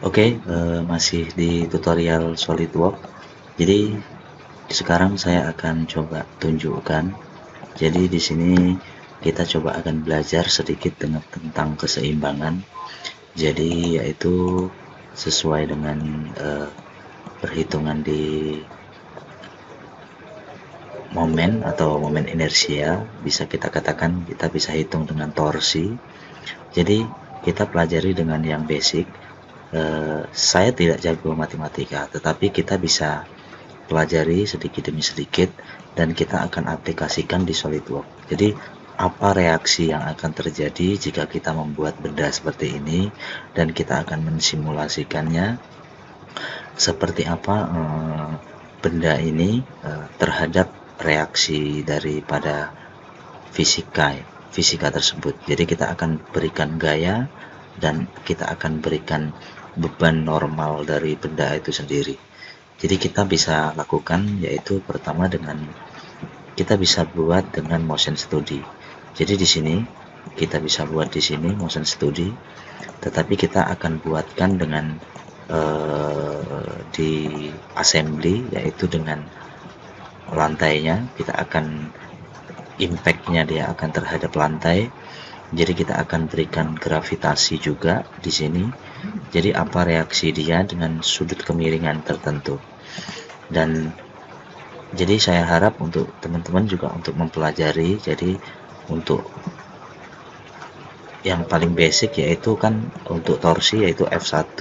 Oke, masih di tutorial SolidWorks. Jadi sekarang saya akan coba tunjukkan. Jadi di sini kita coba akan belajar sedikit tentang keseimbangan. Jadi yaitu sesuai dengan perhitungan di momen atau momen inersia, bisa kita katakan kita bisa hitung dengan torsi. Jadi kita pelajari dengan yang basic. Saya tidak jago matematika, tetapi kita bisa pelajari sedikit demi sedikit dan kita akan aplikasikan di SolidWorks. Jadi apa reaksi yang akan terjadi jika kita membuat benda seperti ini, dan kita akan mensimulasikannya seperti apa benda ini terhadap reaksi daripada fisika tersebut. Jadi kita akan berikan gaya dan kita akan berikan beban normal dari benda itu sendiri. Jadi kita bisa lakukan yaitu pertama dengan kita bisa buat dengan motion study. Jadi di sini kita bisa buat di sini motion study, tetapi kita akan buatkan dengan di assembly, yaitu dengan lantainya. Kita akan impact-nya dia akan terhadap lantai. Jadi kita akan berikan gravitasi juga di sini. Jadi apa reaksi dia dengan sudut kemiringan tertentu. Dan jadi saya harap untuk teman-teman juga untuk mempelajari. Jadi untuk yang paling basic yaitu kan untuk torsi yaitu F1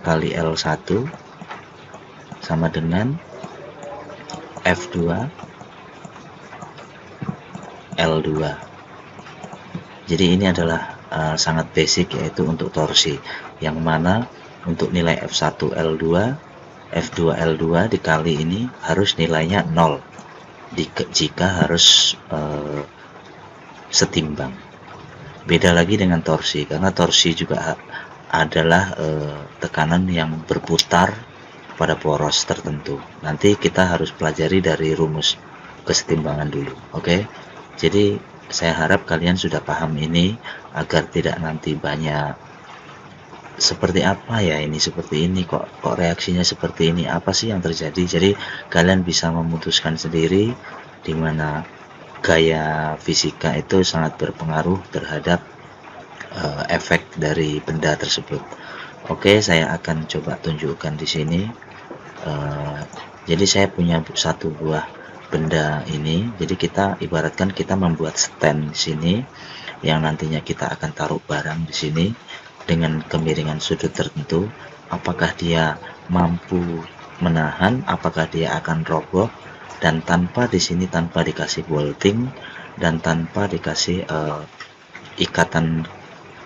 kali L1 sama dengan F2 L2. Jadi ini adalah sangat basic yaitu untuk torsi, yang mana untuk nilai F1 L2 F2 L2 dikali ini harus nilainya 0 jika harus setimbang. Beda lagi dengan torsi, karena torsi juga adalah tekanan yang berputar pada poros tertentu. Nanti kita harus pelajari dari rumus kesetimbangan dulu. Oke? Jadi saya harap kalian sudah paham ini, agar tidak nanti banyak seperti apa ya ini, seperti ini kok reaksinya seperti ini, apa sih yang terjadi. Jadi kalian bisa memutuskan sendiri, di mana gaya fisika itu sangat berpengaruh terhadap efek dari benda tersebut. Oke, saya akan coba tunjukkan di sini. Jadi saya punya satu buah benda ini. Jadi kita ibaratkan kita membuat stand di sini, yang nantinya kita akan taruh barang di sini dengan kemiringan sudut tertentu. Apakah dia mampu menahan, apakah dia akan roboh, dan tanpa di sini tanpa dikasih bolting dan tanpa dikasih ikatan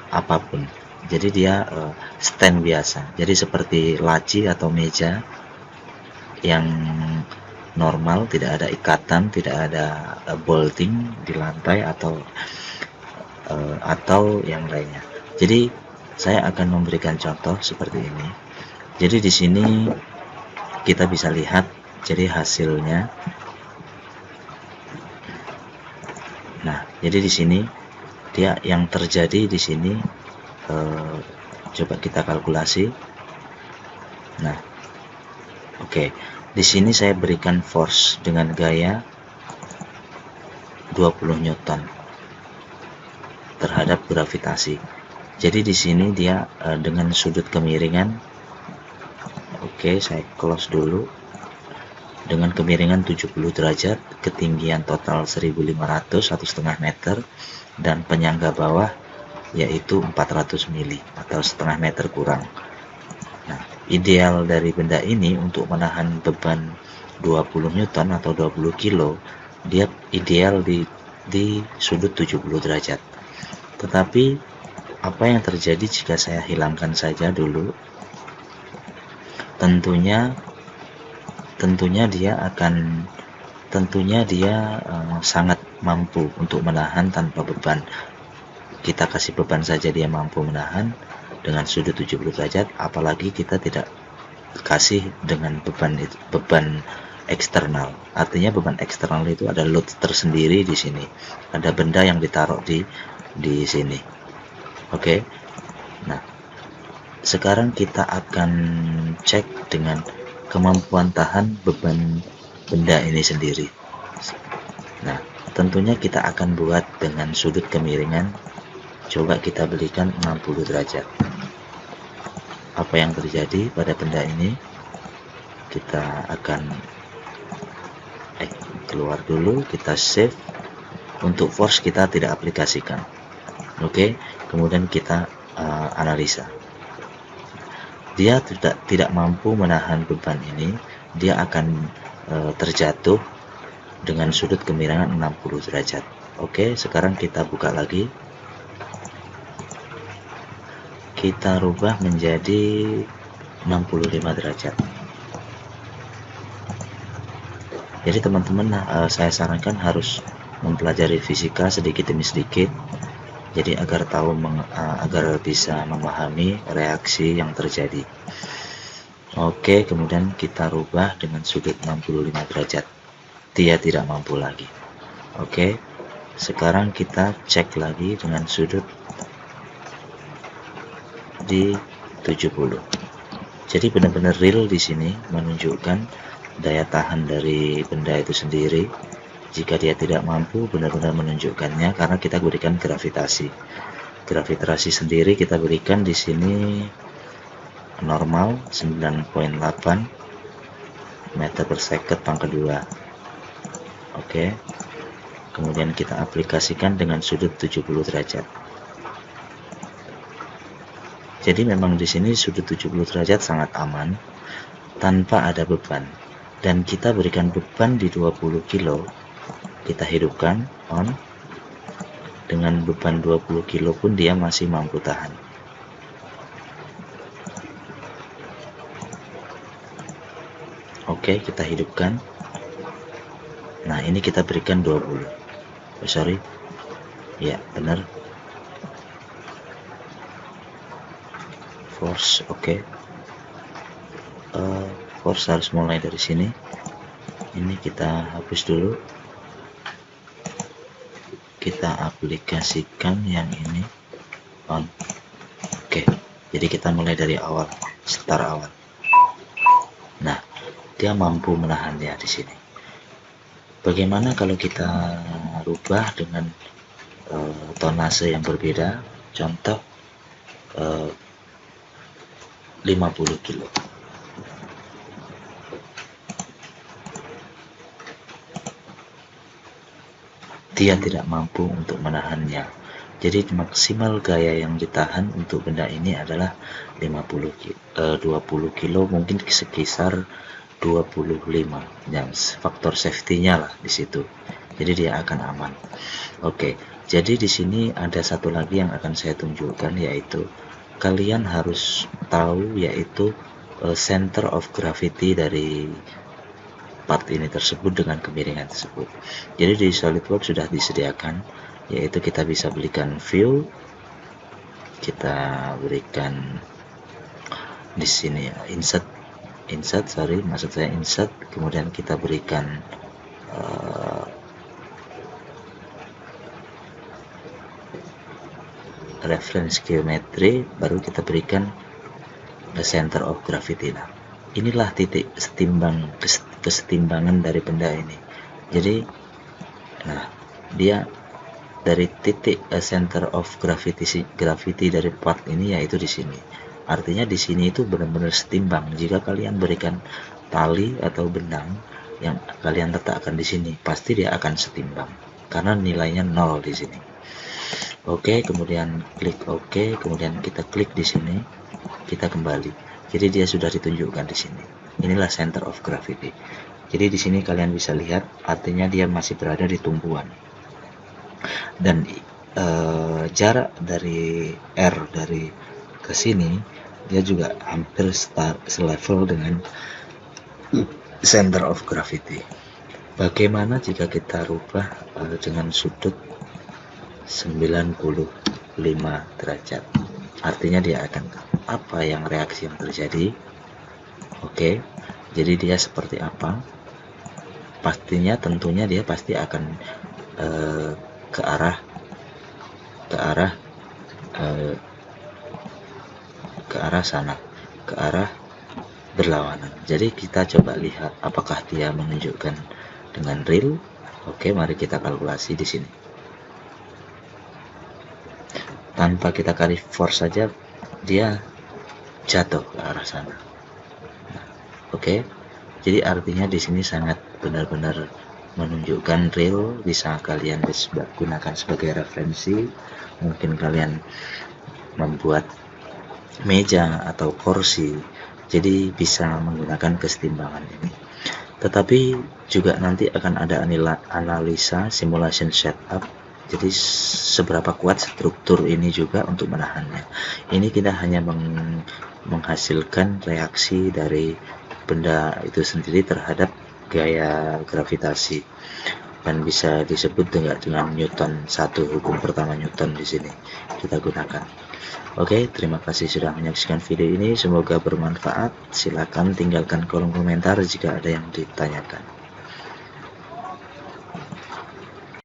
apapun. Jadi dia stand biasa. Jadi seperti laci atau meja yang normal, tidak ada ikatan, tidak ada bolting di lantai atau yang lainnya. Jadi saya akan memberikan contoh seperti ini. Jadi di sini kita bisa lihat jadi hasilnya. Nah, jadi di sini dia yang terjadi di sini, coba kita kalkulasi. Nah, oke. Di sini saya berikan force dengan gaya 20 Newton terhadap gravitasi. Jadi di sini dia dengan sudut kemiringan, oke, saya close dulu, dengan kemiringan 70 derajat, ketinggian total 1500, 1,5 meter, dan penyangga bawah yaitu 400 mili atau setengah meter kurang. Nah, ideal dari benda ini untuk menahan beban 20 Newton atau 20 kilo, dia ideal di sudut 70 derajat. Tetapi apa yang terjadi jika saya hilangkan saja dulu? Tentunya dia sangat mampu untuk menahan tanpa beban. Kita kasih beban saja dia mampu menahan dengan sudut 70 derajat, apalagi kita tidak kasih dengan beban eksternal. Artinya beban eksternal itu ada load tersendiri di sini. Ada benda yang ditaruh di sini. Oke. Nah, Sekarang kita akan cek dengan kemampuan tahan beban benda ini sendiri. Nah, tentunya kita akan buat dengan sudut kemiringan. Coba kita berikan 60 derajat. Apa yang terjadi pada benda ini? Kita akan keluar dulu, kita save. Untuk force kita tidak aplikasikan. Oke, kemudian kita analisa. Dia tidak mampu menahan beban ini, dia akan terjatuh dengan sudut kemiringan 60 derajat. Oke, sekarang kita buka lagi. Kita rubah menjadi 65 derajat. Jadi teman-teman, saya sarankan harus mempelajari fisika sedikit demi sedikit. Jadi agar bisa memahami reaksi yang terjadi. Oke, kemudian kita rubah dengan sudut 65 derajat. Dia tidak mampu lagi. Oke, sekarang kita cek lagi dengan sudut di 70. Jadi benar-benar real di sini menunjukkan daya tahan dari benda itu sendiri. Jika dia tidak mampu, benar-benar menunjukkannya karena kita berikan gravitasi. Gravitasi sendiri kita berikan di sini normal 9,8 meter per second pangkat 2. Oke. Kemudian kita aplikasikan dengan sudut 70 derajat. Jadi memang di sini sudut 70 derajat sangat aman tanpa ada beban. Dan kita berikan beban di 20 kilo. Kita hidupkan on. Dengan beban 20 kilo pun dia masih mampu tahan. Oke, kita hidupkan. Nah, ini kita berikan 20. Sorry. Ya, benar. Force, oke. Force harus mulai dari sini. Ini kita hapus dulu. Kita aplikasikan yang ini on. Oke, jadi kita mulai dari awal, start awal. Nah, dia mampu menahannya di sini. Bagaimana kalau kita rubah dengan tonase yang berbeda? Contoh 50 kilo. Dia tidak mampu untuk menahannya. Jadi maksimal gaya yang ditahan untuk benda ini adalah 20 kilo, mungkin sekitar 25. Yang faktor safety-nya lah di situ. Jadi dia akan aman. Oke, jadi di sini ada satu lagi yang akan saya tunjukkan, yaitu kalian harus tahu yaitu center of gravity dari part ini tersebut dengan kemiringan tersebut. Jadi di SolidWorks sudah disediakan, yaitu kita bisa berikan view, kita berikan di sini insert, kemudian kita berikan reference geometry, baru kita berikan the center of gravity. Nah, inilah titik kesetimbangan dari benda ini. Jadi, nah, dia dari titik center of gravity dari part ini yaitu di sini. Artinya di sini itu benar-benar setimbang. Jika kalian berikan tali atau benang yang kalian letakkan di sini, pasti dia akan setimbang karena nilainya 0 di sini. Oke, kemudian klik OK, kemudian kita klik di sini, kita kembali. Jadi dia sudah ditunjukkan di sini. Inilah center of gravity. Jadi di sini kalian bisa lihat, artinya dia masih berada di tumpuan. Dan jarak dari R dari ke sini, dia juga hampir selevel dengan center of gravity. Bagaimana jika kita rubah dengan sudut 95 derajat? Artinya dia akan apa yang reaksi yang terjadi? Oke, jadi dia seperti apa? Pastinya tentunya dia pasti akan ke ke arah sana, ke arah berlawanan. Jadi kita coba lihat apakah dia menunjukkan dengan real. Oke, mari kita kalkulasi di sini. Tanpa kita kali force saja dia jatuh ke arah sana. Oke. Jadi artinya di sini sangat benar-benar menunjukkan real, bisa kalian gunakan sebagai referensi. Mungkin kalian membuat meja atau kursi, jadi bisa menggunakan kesetimbangan ini. Tetapi juga nanti akan ada analisa simulation setup, jadi seberapa kuat struktur ini juga untuk menahannya. Ini kita hanya menghasilkan reaksi dari benda itu sendiri terhadap gaya gravitasi, dan bisa disebut dengan Newton 1, hukum pertama Newton di sini kita gunakan. Oke, terima kasih sudah menyaksikan video ini, semoga bermanfaat. Silakan tinggalkan kolom komentar jika ada yang ditanyakan.